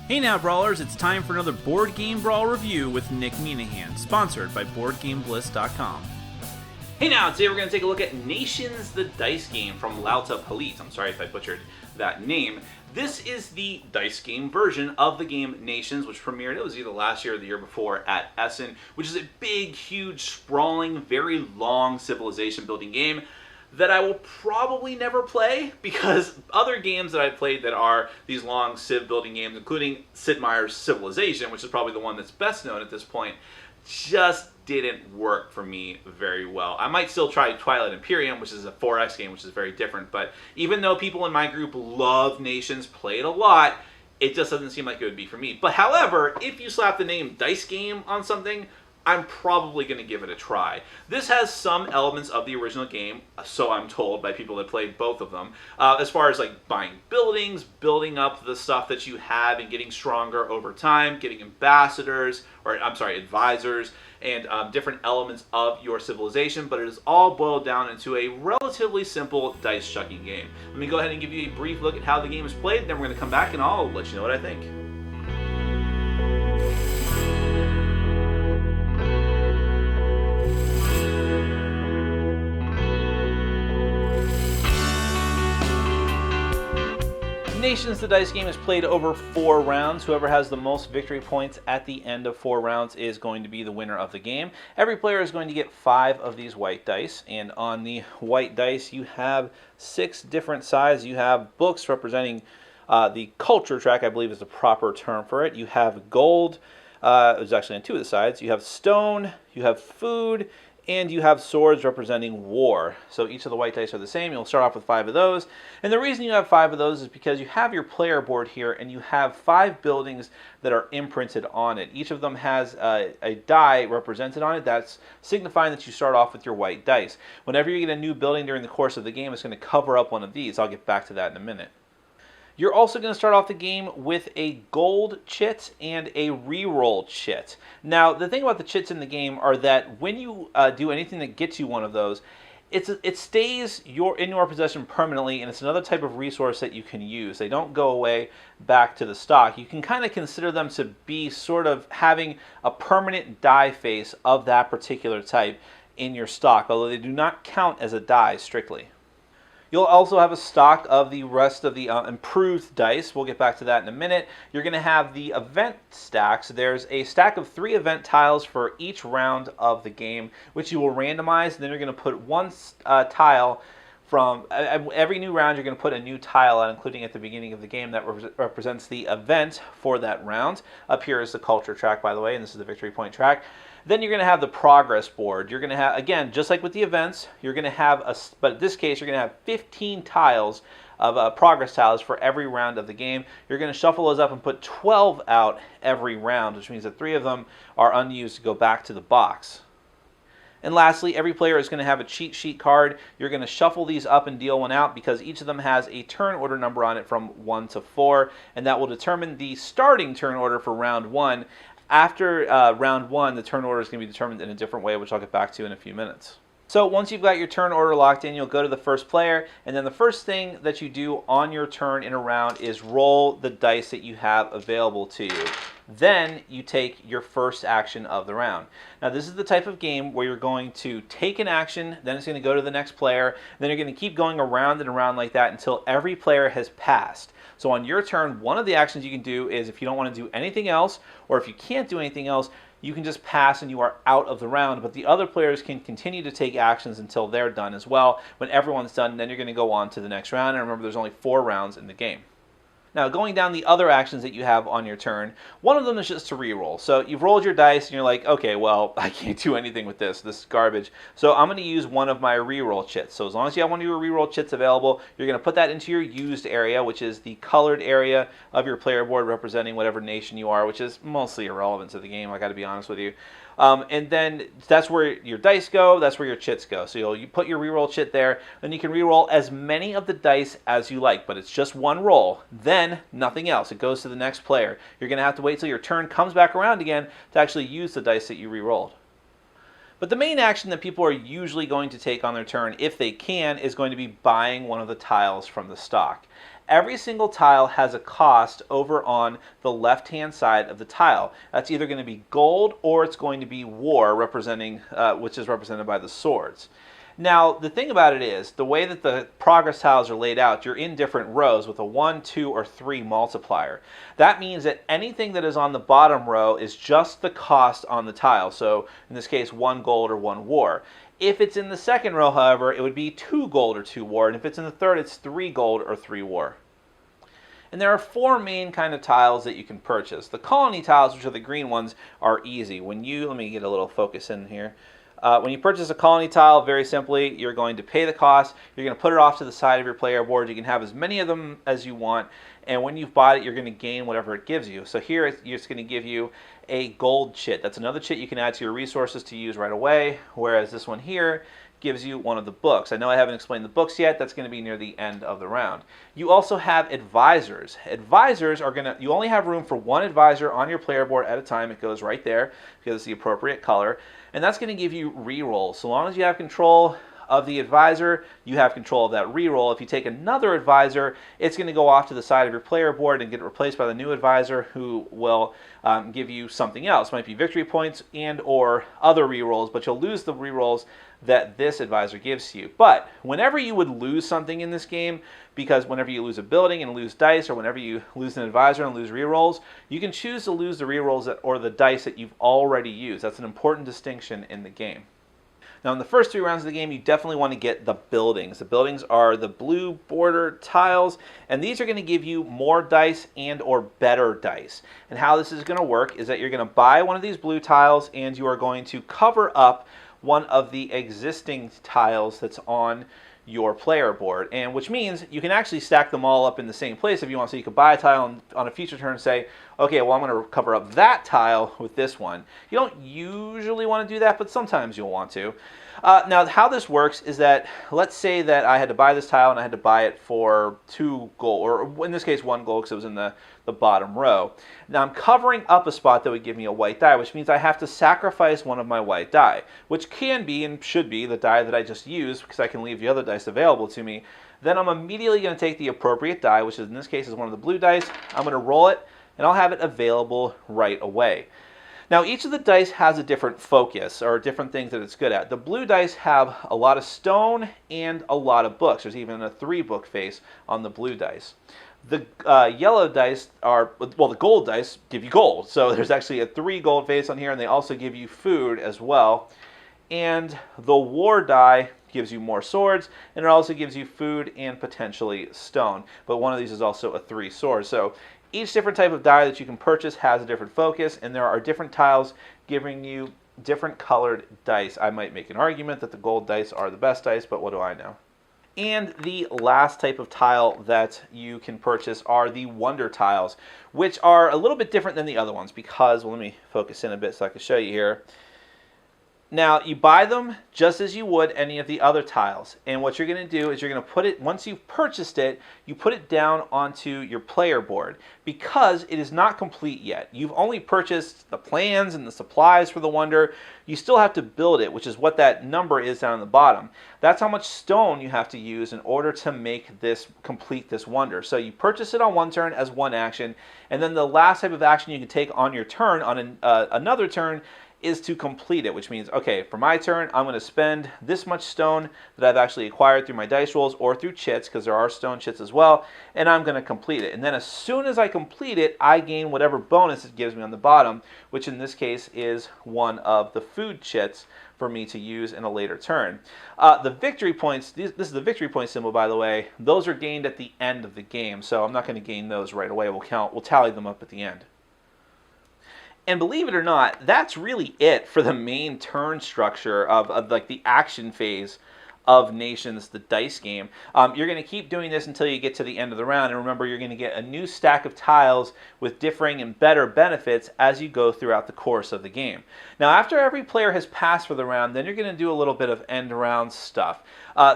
Hey now, Brawlers, it's time for another Board Game Brawl review with Nick Minahan, sponsored by BoardGameBliss.com. Hey now, today we're going to take a look at Nations, the dice game from Laudapelit. I'm sorry if I butchered that name. This is the dice game version of the game Nations, which premiered, it was either last year or the year before, at Essen, which is a big, huge, sprawling, very long civilization building game that I will probably never play, because other games that I've played that are these long civ building games, including Sid Meier's Civilization, which is probably the one that's best known at this point, just didn't work for me very well. I might still try Twilight Imperium, which is a 4X game, which is very different, but even though people in my group love Nations, play it a lot, it just doesn't seem like it would be for me. But however, if you slap the name dice game on something, I'm probably going to give it a try. This has some elements of the original game, so I'm told by people that played both of them, as far as like buying buildings, building up the stuff that you have and getting stronger over time, getting ambassadors, or I'm sorry, advisors, and different elements of your civilization, but it is all boiled down into a relatively simple dice shucking game. Let me go ahead and give you a brief look at how the game is played, then we're going to come back and I'll let you know what I think. Nations, the dice game, is played over 4 rounds. Whoever has the most victory points at the end of 4 rounds is going to be the winner of the game. Every player is going to get 5 of these white dice, and on the white dice you have 6 different sizes. You have books representing the culture track, I believe is the proper term for it. You have gold, it was actually on 2 of the sides. You have stone, you have food, and you have swords representing war. So each of the white dice are the same. You'll start off with 5 of those. And the reason you have 5 of those is because you have your player board here and you have 5 buildings that are imprinted on it. Each of them has a die represented on it. That's signifying that you start off with your white dice. Whenever you get a new building during the course of the game, it's going to cover up one of these. I'll get back to that in a minute. You're also going to start off the game with a gold chit and a reroll chit. Now, the thing about the chits in the game are that when you do anything that gets you one of those, it stays in your possession permanently, and it's another type of resource that you can use. They don't go away back to the stock. You can kind of consider them to be sort of having a permanent die face of that particular type in your stock, although they do not count as a die strictly. You'll also have a stock of the rest of the improved dice. We'll get back to that in a minute. You're going to have the event stacks. There's a stack of 3 event tiles for each round of the game, which you will randomize. And then you're going to put one tile from every new round. You're going to put a new tile out, including at the beginning of the game, that represents the event for that round. Up here is the culture track, by the way, and this is the victory point track. Then you're going to have the progress board. You're going to have, again, just like with the events, you're going to have, but in this case, you're going to have 15 tiles of progress tiles for every round of the game. You're going to shuffle those up and put 12 out every round, which means that 3 of them are unused to go back to the box. And lastly, every player is going to have a cheat sheet card. You're going to shuffle these up and deal one out because each of them has a turn order number on it from 1 to 4, and that will determine the starting turn order for round 1. After round 1, the turn order is going to be determined in a different way, which I'll get back to in a few minutes. So once you've got your turn order locked in, you'll go to the first player, and then the first thing that you do on your turn in a round is roll the dice that you have available to you. Then you take your first action of the round. Now this is the type of game where you're going to take an action, then it's going to go to the next player, then you're going to keep going around and around like that until every player has passed. So on your turn, one of the actions you can do is, if you don't want to do anything else, or if you can't do anything else, you can just pass and you are out of the round, but the other players can continue to take actions until they're done as well. When everyone's done, then you're going to go on to the next round, and remember there's only 4 rounds in the game. Now, going down the other actions that you have on your turn, one of them is just to reroll. So you've rolled your dice and you're like, okay, well, I can't do anything with this. This is garbage. So I'm going to use one of my reroll chits. So as long as you have one of your reroll chits available, you're going to put that into your used area, which is the colored area of your player board representing whatever nation you are, which is mostly irrelevant to the game, I got to be honest with you. And then that's where your dice go, that's where your chits go. So you put your reroll chit there, then you can reroll as many of the dice as you like, but it's just one roll, then nothing else. It goes to the next player. You're going to have to wait till your turn comes back around again to actually use the dice that you rerolled. But the main action that people are usually going to take on their turn, if they can, is going to be buying one of the tiles from the stock. every single tile has a cost over on the left-hand side of the tile. That's either going to be gold or it's going to be war, representing, which is represented by the swords. Now, the thing about it is, the way that the progress tiles are laid out, you're in different rows with a 1, 2, or 3 multiplier. That means that anything that is on the bottom row is just the cost on the tile. So, in this case, 1 gold or 1 war. If it's in the second row, however, it would be 2 gold or 2 war. And if it's in the third, it's 3 gold or 3 war. And there are 4 main kind of tiles that you can purchase. The colony tiles, which are the green ones, are easy. Let me get a little focus in here. When you purchase a colony tile, very simply, you're going to pay the cost. You're going to put it off to the side of your player board. You can have as many of them as you want. And when you've bought it, you're going to gain whatever it gives you. So here, it's going to give you a gold chit. That's another chit you can add to your resources to use right away. Whereas this one here gives you one of the books. I know I haven't explained the books yet. That's going to be near the end of the round. You also have advisors. Advisors are you only have room for 1 advisor on your player board at a time. It goes right there because it's the appropriate color. And that's going to give you rerolls. So long as you have control of the advisor, you have control of that reroll. If you take another advisor, it's going to go off to the side of your player board and get replaced by the new advisor, who will give you something else. It might be victory points and or other rerolls, but you'll lose the rerolls that this advisor gives you. But whenever you would lose something in this game, because whenever you lose a building and lose dice, or whenever you lose an advisor and lose rerolls, you can choose to lose the rerolls or the dice that you've already used. That's an important distinction in the game. Now, in the first 3 rounds of the game, you definitely want to get the buildings. The buildings are the blue border tiles, and these are going to give you more dice and or better dice. And how this is going to work is that you're going to buy one of these blue tiles, and you are going to cover up one of the existing tiles that's on your player board, and which means you can actually stack them all up in the same place if you want. So you could buy a tile on a future turn and say, okay, well, I'm going to cover up that tile with this one. You don't usually want to do that, but sometimes you'll want to. Now, how this works is that, let's say that I had to buy this tile and I had to buy it for 2 gold, or in this case 1 gold because it was in the bottom row. Now I'm covering up a spot that would give me a white die, which means I have to sacrifice one of my white die, which can be and should be the die that I just used, because I can leave the other dice available to me. Then I'm immediately going to take the appropriate die, which in this case is one of the blue dice. I'm going to roll it, and I'll have it available right away. Now, each of the dice has a different focus, or different things that it's good at. The blue dice have a lot of stone and a lot of books. There's even a 3-book face on the blue dice. The yellow dice are, well, the gold dice give you gold. So there's actually a 3 gold face on here, and they also give you food as well. And the war die gives you more swords, and it also gives you food and potentially stone. But one of these is also a 3 sword. So each different type of die that you can purchase has a different focus, and there are different tiles giving you different colored dice. I might make an argument that the gold dice are the best dice, but what do I know? And the last type of tile that you can purchase are the wonder tiles, which are a little bit different than the other ones because, well, let me focus in a bit so I can show you here. Now, you buy them just as you would any of the other tiles. And what you're going to do is you're going to put it, once you've purchased it, you put it down onto your player board because it is not complete yet. You've only purchased the plans and the supplies for the wonder. You still have to build it, which is what that number is down on the bottom. That's how much stone you have to use in order to make this, complete this wonder. So you purchase it on one turn as one action, and then the last type of action you can take on your turn, on another turn, is to complete it, which means, okay, for my turn, I'm going to spend this much stone that I've actually acquired through my dice rolls or through chits, because there are stone chits as well, and I'm going to complete it. And then as soon as I complete it, I gain whatever bonus it gives me on the bottom, which in this case is one of the food chits for me to use in a later turn. The victory points, this is the victory point symbol, by the way, those are gained at the end of the game, so I'm not going to gain those right away. We'll tally them up at the end. And believe it or not, that's really it for the main turn structure of like the action phase of Nations, the dice game. You're going to keep doing this until you get to the end of the round. And remember, you're going to get a new stack of tiles with differing and better benefits as you go throughout the course of the game. Now, after every player has passed for the round, then you're going to do a little bit of end round stuff.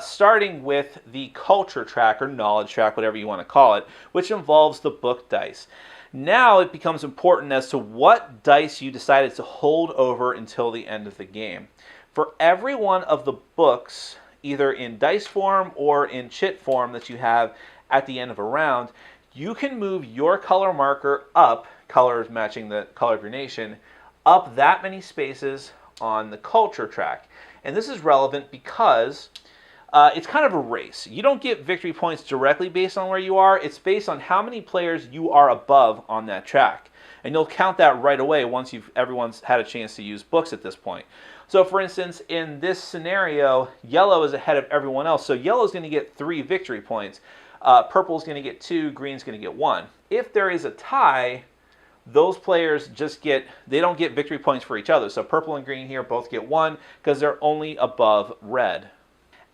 Starting with the culture track or knowledge track, whatever you want to call it, which involves the book dice. Now it becomes important as to what dice you decided to hold over until the end of the game. For every one of the books, either in dice form or in chit form that you have at the end of a round, you can move your color marker up, colors matching the color of your nation, up that many spaces on the culture track. And this is relevant because it's kind of a race. You don't get victory points directly based on where you are. It's based on how many players you are above on that track. And you'll count that right away once everyone's had a chance to use books at this point. So for instance, in this scenario, yellow is ahead of everyone else. So yellow is going to get 3 victory points. Purple is going to get 2, green is going to get 1. If there is a tie, those players they don't get victory points for each other. So purple and green here both get 1 because they're only above red.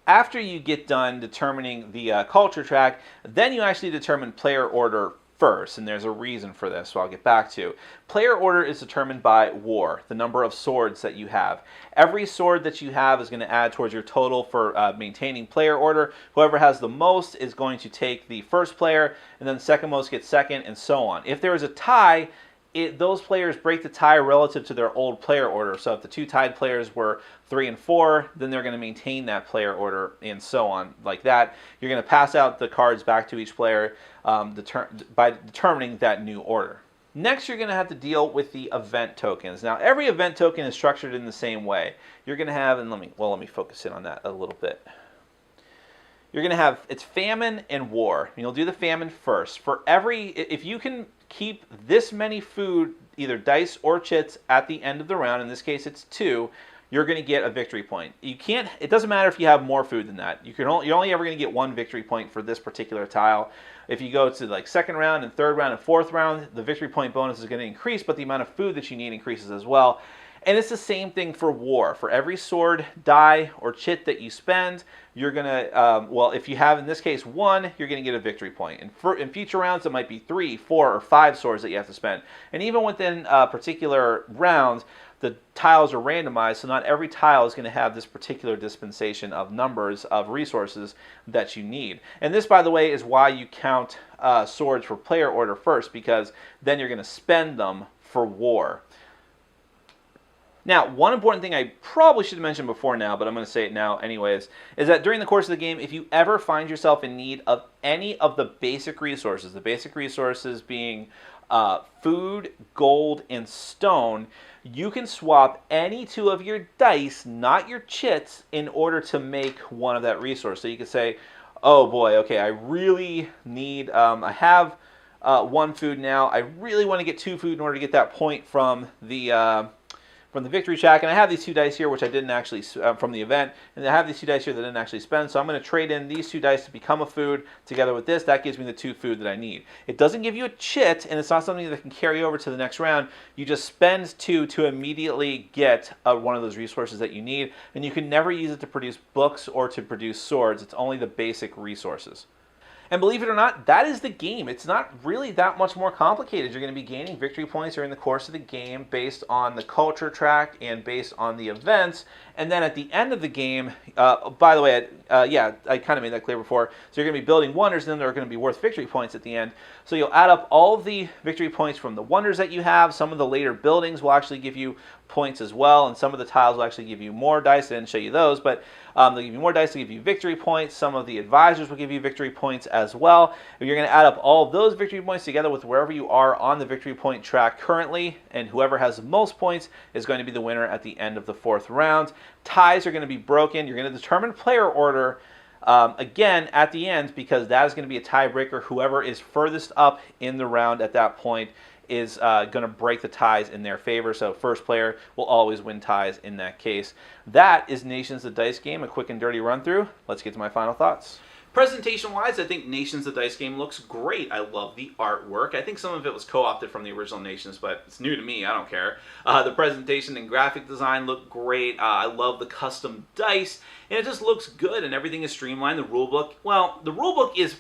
After you get done determining the culture track, then you actually determine player order first, and there's a reason for this, so I'll get back to. Player order is determined by war, the number of swords that you have. Every sword that you have is going to add towards your total for maintaining player order. Whoever has the most is going to take the first player, and then second most gets second, and so on. If there is a tie, those players break the tie relative to their old player order. So if the 2 tied players were 3 and 4, then they're going to maintain that player order and so on like that. You're going to pass out the cards back to each player by determining that new order. Next, you're going to have to deal with the event tokens. Now, every event token is structured in the same way. You're going to have, and let me focus in on that a little bit. You're going to have, it's Famine and War. And you'll do the Famine first. If you can keep this many food, either dice or chits, at the end of the round, in this case it's 2, you're going to get a victory point. It doesn't matter if you have more food than that. You're only ever going to get 1 victory point for this particular tile. If you go to like second round and third round and fourth round, the victory point bonus is going to increase, but the amount of food that you need increases as well. And it's the same thing for war. For every sword, die, or chit that you spend, you're going to, if you have, in this case, 1, you're going to get a victory point. And in future rounds, it might be 3, 4, or 5 swords that you have to spend. And even within particular rounds, the tiles are randomized, so not every tile is going to have this particular dispensation of numbers of resources that you need. And this, by the way, is why you count swords for player order first, because then you're going to spend them for war. Now, one important thing I probably should have mentioned before now, but I'm going to say it now anyways, is that during the course of the game, if you ever find yourself in need of any of the basic resources being food, gold, and stone, you can swap any 2 of your dice, not your chits, in order to make one of that resource. So you could say, oh boy, okay, I really need, I have 1 food now, I really want to get 2 food in order to get that point from the victory track, and I have these 2 dice here, which I didn't actually, from the event, and I have these 2 dice here that I didn't actually spend, so I'm going to trade in these 2 dice to become a food together with this. That gives me the 2 food that I need. It doesn't give you a chit, and it's not something that can carry over to the next round. You just spend 2 to immediately get one of those resources that you need, and you can never use it to produce books or to produce swords. It's only the basic resources. And believe it or not, that is the game. It's not really that much more complicated. You're going to be gaining victory points during the course of the game based on the culture track and based on the events. And then at the end of the game, by the way, I kind of made that clear before. So you're going to be building wonders, and then they're going to be worth victory points at the end. So you'll add up all of the victory points from the wonders that you have. Some of the later buildings will actually give you points as well, and some of the tiles will actually give you more dice. I didn't show you those, but they'll give you more dice to give you victory points. Some of the advisors will give you victory points as well. You're going to add up all of those victory points together with wherever you are on the victory point track currently, and whoever has the most points is going to be the winner at the end of the 4th round. Ties are going to be broken. You're going to determine player order again at the end, because that is going to be a tiebreaker. Whoever is furthest up in the round at that point is going to break the ties in their favor. So first player will always win ties in that case. That is Nations the Dice Game, a quick and dirty run through. Let's get to my final thoughts. Presentation-wise, I think Nations the Dice Game looks great. I love the artwork. I think some of it was co-opted from the original Nations, but it's new to me. I don't care. The presentation and graphic design look great. I love the custom dice, and it just looks good, and everything is streamlined. The rulebook, well, the rulebook is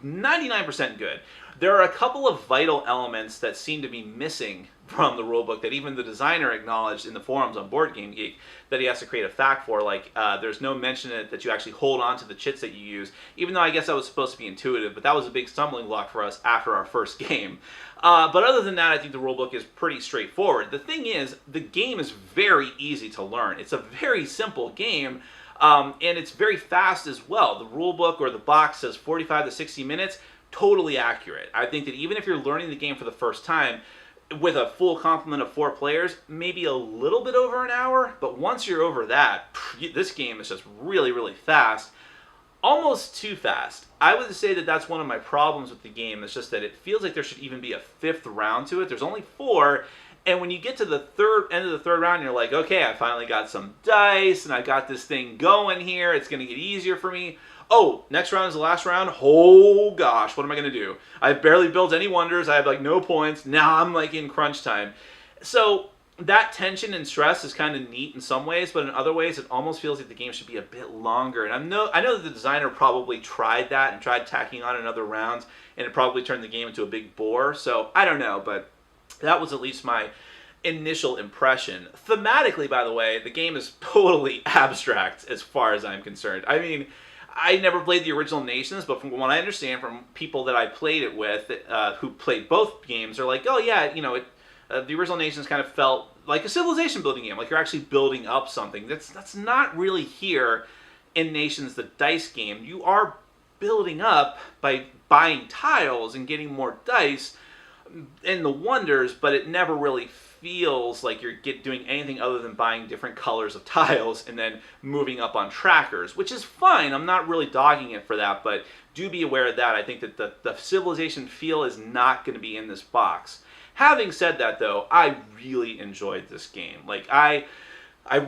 99% good. There are a couple of vital elements that seem to be missing from the rulebook that even the designer acknowledged in the forums on BoardGameGeek that he has to create a fact for. Like, there's no mention in it that you actually hold on to the chits that you use, even though I guess that was supposed to be intuitive, but that was a big stumbling block for us after our first game. But other than that, I think the rulebook is pretty straightforward. The thing is, the game is very easy to learn. It's a very simple game. And it's very fast as well. The rule book or the box says 45 to 60 minutes, totally accurate. I think that even if you're learning the game for the first time, with a full complement of 4 players, maybe a little bit over an hour, but once you're over that, this game is just really, really fast. Almost too fast. I would say that that's one of my problems with the game. It's just that it feels like there should even be a 5th round to it. There's only 4, and when you get to the end of the third round, you're like, okay, I finally got some dice, and I got this thing going here. It's going to get easier for me. Oh, next round is the last round. Oh gosh, what am I going to do? I've barely built any wonders. I have like no points. Now I'm like in crunch time. So that tension and stress is kind of neat in some ways, but in other ways, it almost feels like the game should be a bit longer. And I know that the designer probably tried that and tried tacking on another round, and it probably turned the game into a big bore. So I don't know, but that was at least my initial impression. Thematically, by the way, the game is totally abstract as far as I'm concerned. I mean, I never played the original Nations, but from what I understand from people that I played it with, who played both games, are like, oh yeah, you know, the original Nations kind of felt like a civilization building game, like you're actually building up something. That's not really here in Nations, the dice game. You are building up by buying tiles and getting more dice in the wonders, but it never really feels like you're doing anything other than buying different colors of tiles and then moving up on trackers, which is fine. I'm not really dogging it for that, but do be aware of that. I think that the civilization feel is not going to be in this box. Having said that, though, I really enjoyed this game. Like, I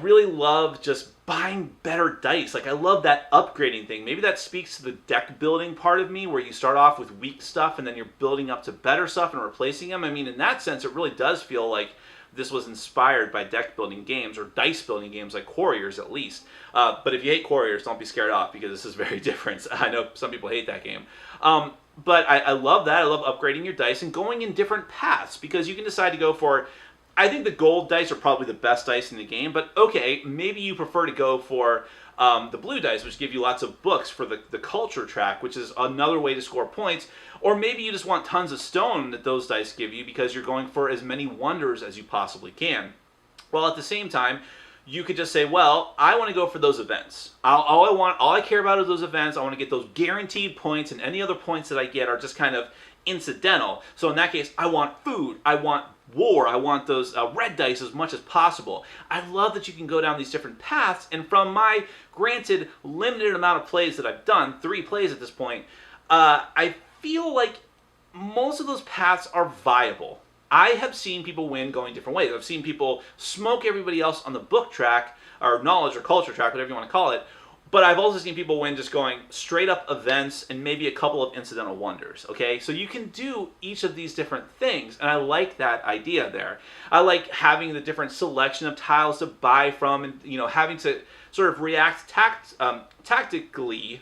really love just buying better dice. Like, I love that upgrading thing. Maybe that speaks to the deck building part of me, where you start off with weak stuff and then you're building up to better stuff and replacing them. I mean, in that sense, it really does feel like this was inspired by deck building games, or dice building games like Warriors at least. But if you hate Warriors, don't be scared off, because this is very different. I know some people hate that game. But I love that. I love upgrading your dice and going in different paths, because you can decide to go for, I think the gold dice are probably the best dice in the game, but okay, maybe you prefer to go for the blue dice, which give you lots of books for the culture track, which is another way to score points. Or maybe you just want tons of stone that those dice give you because you're going for as many wonders as you possibly can. Well, at the same time, you could just say, well, I want to go for those events. All I care about are those events. I want to get those guaranteed points, and any other points that I get are just kind of incidental. So in that case, I want food, I want war, I want those red dice as much as possible. I love that you can go down these different paths, and from my granted limited amount of plays that I've done, 3 plays at this point, I feel like most of those paths are viable. I have seen people win going different ways. I've seen people smoke everybody else on the book track, or knowledge or culture track, whatever you want to call it. But I've also seen people win just going straight up events and maybe a couple of incidental wonders, okay? So you can do each of these different things, and I like that idea there. I like having the different selection of tiles to buy from, and, you know, having to sort of react tactically,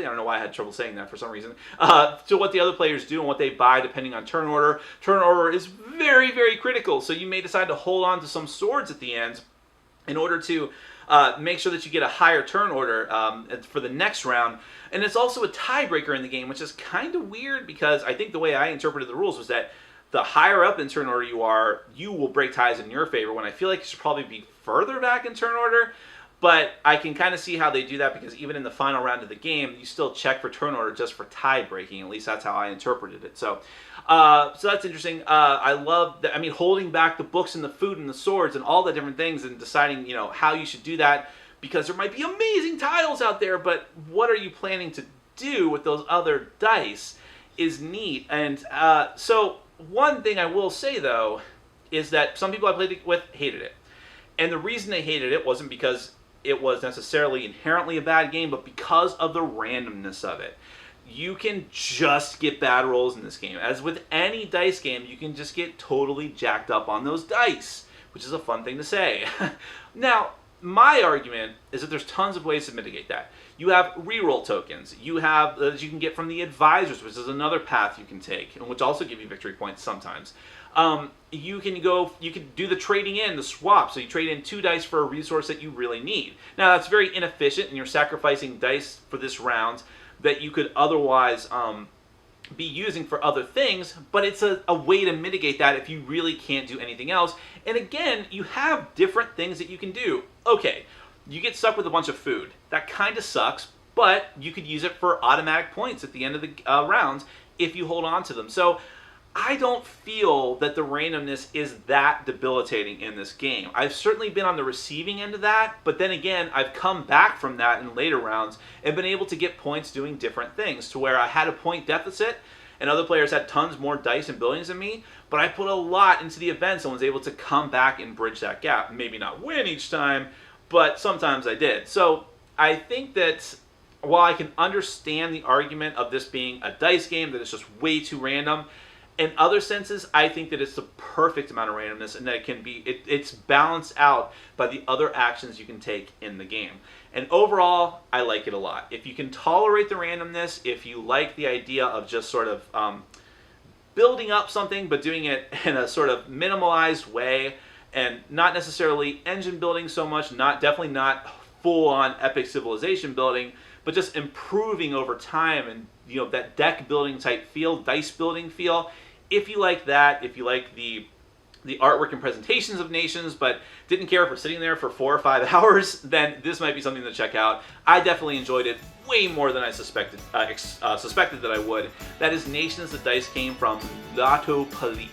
I don't know why I had trouble saying that for some reason, to what the other players do and what they buy depending on turn order. Turn order is very, very critical, so you may decide to hold on to some swords at the end in order to make sure that you get a higher turn order for the next round. And it's also a tiebreaker in the game, which is kind of weird, because I think the way I interpreted the rules was that the higher up in turn order you are, you will break ties in your favor, when I feel like you should probably be further back in turn order. But I can kind of see how they do that, because even in the final round of the game, you still check for turn order just for tie breaking. At least that's how I interpreted it. So that's interesting. I love that. I mean, holding back the books and the food and the swords and all the different things, and deciding, you know, how you should do that, because there might be amazing tiles out there, but what are you planning to do with those other dice is neat. And so one thing I will say, though, is that some people I played with hated it. And the reason they hated it wasn't because it was necessarily inherently a bad game, but because of the randomness of it. You can just get bad rolls in this game. As with any dice game, you can just get totally jacked up on those dice, which is a fun thing to say. Now, my argument is that there's tons of ways to mitigate that. You have reroll tokens. You have that you can get from the advisors, which is another path you can take, and which also give you victory points sometimes. You can do the trading in, the swap, so you trade in 2 dice for a resource that you really need. Now, that's very inefficient, and you're sacrificing dice for this round that you could otherwise be using for other things, but it's a way to mitigate that if you really can't do anything else. And again, you have different things that you can do. Okay, you get stuck with a bunch of food. That kind of sucks, but you could use it for automatic points at the end of the rounds if you hold on to them. So I don't feel that the randomness is that debilitating in this game. I've certainly been on the receiving end of that, but then again, I've come back from that in later rounds and been able to get points doing different things, to where I had a point deficit and other players had tons more dice and buildings than me, but I put a lot into the events and was able to come back and bridge that gap. Maybe not win each time, but sometimes I did. So I think that while I can understand the argument of this being a dice game, that it's just way too random, in other senses, I think that it's the perfect amount of randomness, and that it can be it's balanced out by the other actions you can take in the game. And overall, I like it a lot. If you can tolerate the randomness, if you like the idea of just sort of building up something, but doing it in a sort of minimalized way, and not necessarily engine building so much, definitely not full-on epic civilization building, but just improving over time, and that deck building type feel, dice building feel. If you like that, if you like the artwork and presentations of nations, but didn't care for sitting there for 4 or 5 hours, then this might be something to check out. I definitely enjoyed it way more than I suspected that I would. That is Nations the Dice Game from Laudapelit.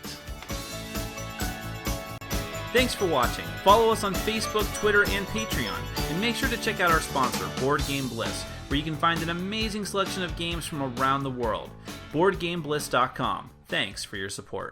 Thanks for watching. Follow us on Facebook, Twitter, and Patreon. And make sure to check out our sponsor, Board Game Bliss, where you can find an amazing selection of games from around the world. BoardGameBliss.com. Thanks for your support.